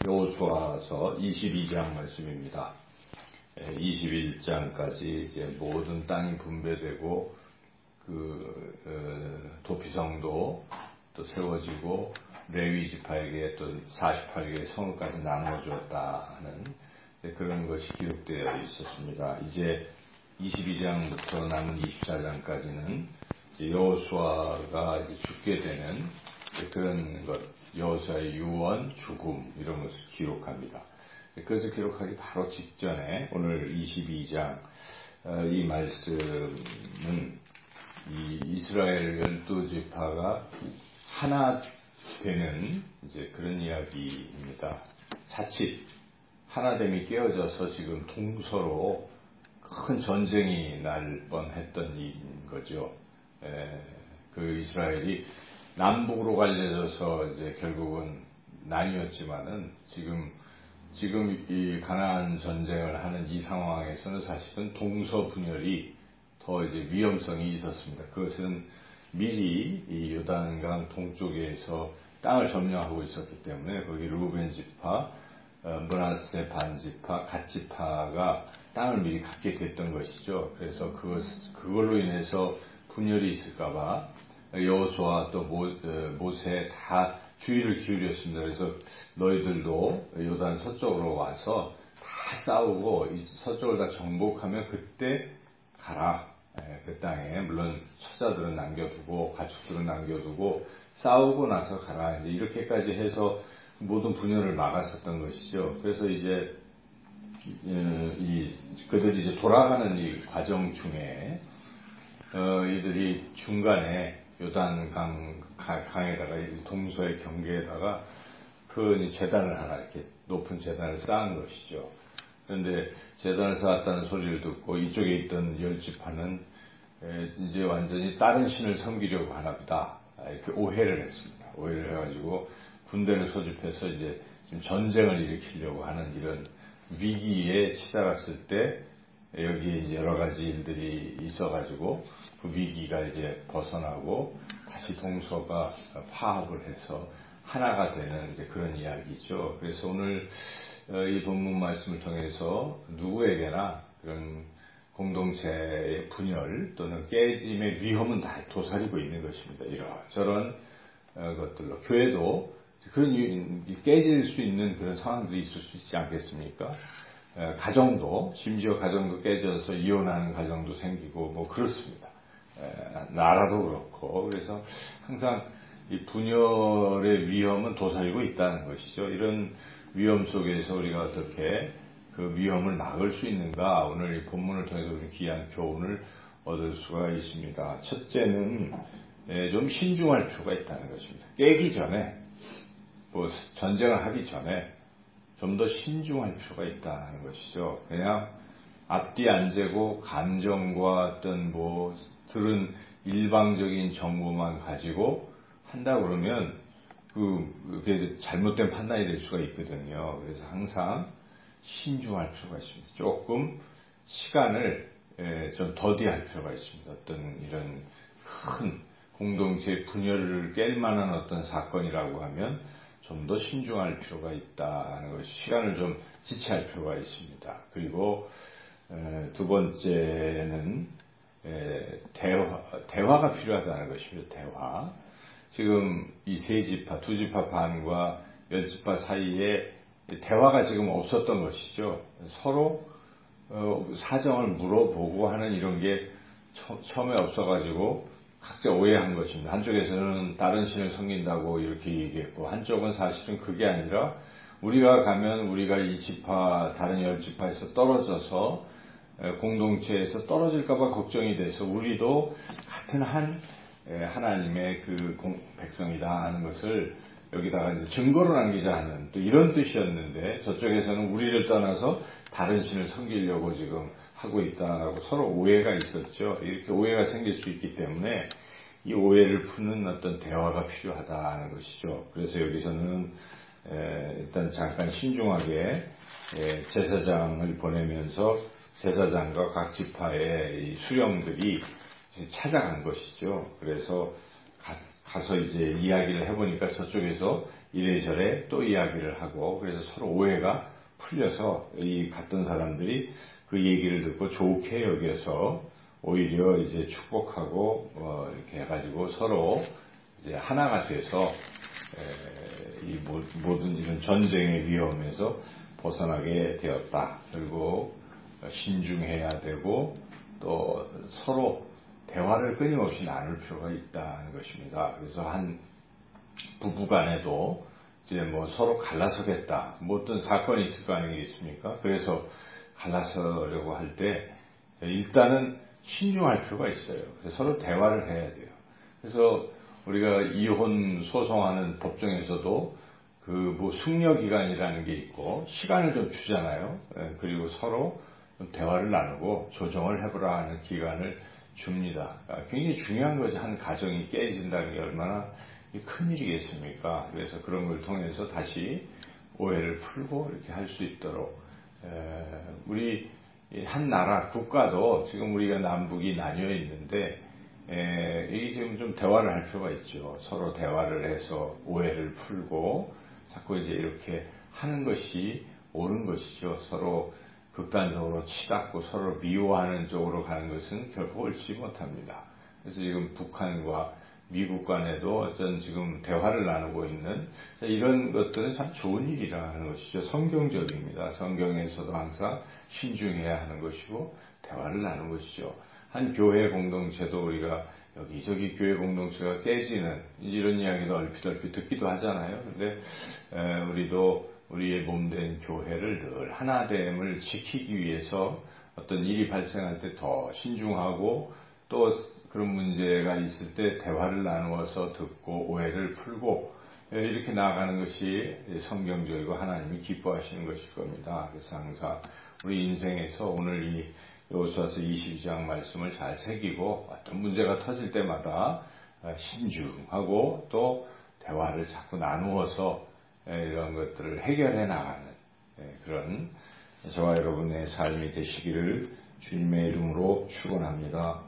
여호수아서 22장 말씀입니다. 21장까지 이제 모든 땅이 분배되고 도피성도 또 세워지고 레위 지파에게 또 48개의 성읍까지 나누어 주었다는 그런 것이 기록되어 있었습니다. 이제 22장부터 남은 24장까지는 여호수아가 죽게 되는 그런 것, 여호수아의 유언, 죽음 이런 것을 기록합니다. 그것을 기록하기 바로 직전에 오늘 22장 이 말씀은 이 이스라엘 12지파가 하나 되는 이제 그런 이야기입니다. 자칫 하나됨이 깨어져서 지금 동서로 큰 전쟁이 날 뻔했던 일인 거죠. 그 이스라엘이 남북으로 갈려져서 이제 결국은 나뉘었지만은 지금 이 가나안 전쟁을 하는 이 상황에서는 사실은 동서 분열이 더 이제 위험성이 있었습니다. 그것은 미리 이 요단강 동쪽에서 땅을 점령하고 있었기 때문에 거기 루벤 지파, 므낫세 반 지파, 갓 지파가 땅을 미리 갖게 됐던 것이죠. 그래서 그걸로 인해서 분열이 있을까봐 여호수아 또 모세 다 주의를 기울였습니다. 그래서 너희들도 요단 서쪽으로 와서 다 싸우고 서쪽을 다 정복하면 그때 가라. 그 땅에 물론 처자들은 남겨두고 가축들은 남겨두고 싸우고 나서 가라. 이렇게까지 해서 모든 분열을 막았었던 것이죠. 그래서 이제 그들이 이제 돌아가는 이 과정 중에 이들이 중간에 요단 강에다가 동서의 경계에다가 그 제단을 하나 이렇게 높은 제단을 쌓은 것이죠. 그런데 제단을 쌓았다는 소리를 듣고 이쪽에 있던 10지파는 이제 완전히 다른 신을 섬기려고 하나 보다 이렇게 오해를 했습니다. 오해를 해가지고 군대를 소집해서 이제 지금 전쟁을 일으키려고 하는 이런 위기에 치달았을 때 여기에 이제 여러 가지 일들이 있어가지고 그 위기가 이제 벗어나고 다시 동서가 화합을 해서 하나가 되는 이제 그런 이야기죠. 그래서 오늘 이 본문 말씀을 통해서 누구에게나 그런 공동체의 분열 또는 깨짐의 위험은 다 도사리고 있는 것입니다. 이런저런 것들로 교회도 그런 깨질 수 있는 그런 상황들이 있을 수 있지 않겠습니까? 가정도 심지어 가정도 깨져서 이혼하는 가정도 생기고 뭐 그렇습니다. 나라도 그렇고 그래서 항상 이 분열의 위험은 도사리고 있다는 것이죠. 이런 위험 속에서 우리가 어떻게 그 위험을 막을 수 있는가 오늘 이 본문을 통해서 우리 귀한 교훈을 얻을 수가 있습니다. 첫째는 좀 신중할 필요가 있다는 것입니다. 깨기 전에 뭐 전쟁을 하기 전에 좀 더 신중할 필요가 있다는 것이죠. 그냥 앞뒤 안 재고 감정과 어떤 들은 일방적인 정보만 가지고 한다 그러면 그게 잘못된 판단이 될 수가 있거든요. 그래서 항상 신중할 필요가 있습니다. 조금 시간을 좀 더디할 필요가 있습니다. 어떤 이런 큰 공동체 분열을 깰 만한 어떤 사건이라고 하면 좀 더 신중할 필요가 있다는 것이 시간을 좀 지체할 필요가 있습니다. 그리고 두 번째는 대화가 필요하다는 것입니다. 대화. 지금 이 세 지파, 두 지파 반과 10지파 사이에 대화가 지금 없었던 것이죠. 서로 사정을 물어보고 하는 이런 게 처음에 없어가지고 각자 오해한 것입니다. 한쪽에서는 다른 신을 섬긴다고 이렇게 얘기했고 한쪽은 사실은 그게 아니라 우리가 가면 우리가 이 지파 다른 10지파에서 떨어져서 공동체에서 떨어질까봐 걱정이 돼서 우리도 같은 하나님의 백성이다 하는 것을 여기다가 이제 증거로 남기자 하는 또 이런 뜻이었는데 저쪽에서는 우리를 떠나서 다른 신을 섬기려고 지금 하고 있다라고 서로 오해가 있었죠. 이렇게 오해가 생길 수 있기 때문에 이 오해를 푸는 어떤 대화가 필요하다는 것이죠. 그래서 여기서는 일단 잠깐 신중하게 제사장을 보내면서 제사장과 각 지파의 이 수령들이 찾아간 것이죠. 그래서 가서 이제 이야기를 해보니까 저쪽에서 이래저래 또 이야기를 하고 그래서 서로 오해가 풀려서 이 갔던 사람들이 그 얘기를 듣고 좋게 여겨서 오히려 이제 축복하고 이렇게 해가지고 서로 이제 하나가 돼서 이 모든 이런 전쟁의 위험에서 벗어나게 되었다. 그리고 신중해야 되고 또 서로 대화를 끊임없이 나눌 필요가 있다는 것입니다. 그래서 한 부부간에도 이제 뭐 서로 갈라서겠다. 뭐 어떤 사건이 있을 거 아니겠습니까? 그래서 갈라서려고 할 때 일단은 신중할 필요가 있어요. 그래서 서로 대화를 해야 돼요. 그래서 우리가 이혼 소송하는 법정에서도 그 뭐 숙려 기간이라는 게 있고 시간을 좀 주잖아요. 그리고 서로 좀 대화를 나누고 조정을 해보라 하는 기간을 줍니다. 굉장히 중요한 거죠. 한 가정이 깨진다는 게 얼마나 큰 일이겠습니까? 그래서 그런 걸 통해서 다시 오해를 풀고 이렇게 할 수 있도록 우리 한 나라 국가도 지금 우리가 남북이 나뉘어 있는데 이게 지금 좀 대화를 할 필요가 있죠. 서로 대화를 해서 오해를 풀고 자꾸 이제 이렇게 하는 것이 옳은 것이죠. 서로 극단적으로 치닫고 서로 미워하는 쪽으로 가는 것은 결코 옳지 못합니다. 그래서 지금 북한과 미국 간에도 어떤 지금 대화를 나누고 있는 이런 것들은 참 좋은 일이라는 것이죠. 성경적입니다. 성경에서도 항상 신중해야 하는 것이고 대화를 나누는 것이죠. 한 교회 공동체도 우리가 여기저기 교회 공동체가 깨지는 이런 이야기도 얼핏 듣기도 하잖아요. 근데 우리도 우리의 몸된 교회를 늘 하나됨을 지키기 위해서 어떤 일이 발생할 때 더 신중하고 또 그런 문제가 있을 때 대화를 나누어서 듣고 오해를 풀고 이렇게 나아가는 것이 성경적이고 하나님이 기뻐하시는 것일 겁니다. 그래서 항상 우리 인생에서 오늘 이 여호수아서 22장 말씀을 잘 새기고 어떤 문제가 터질 때마다 신중하고 또 대화를 자꾸 나누어서 이런 것들을 해결해 나가는 그런 저와 여러분의 삶이 되시기를 주님의 이름으로 축원합니다.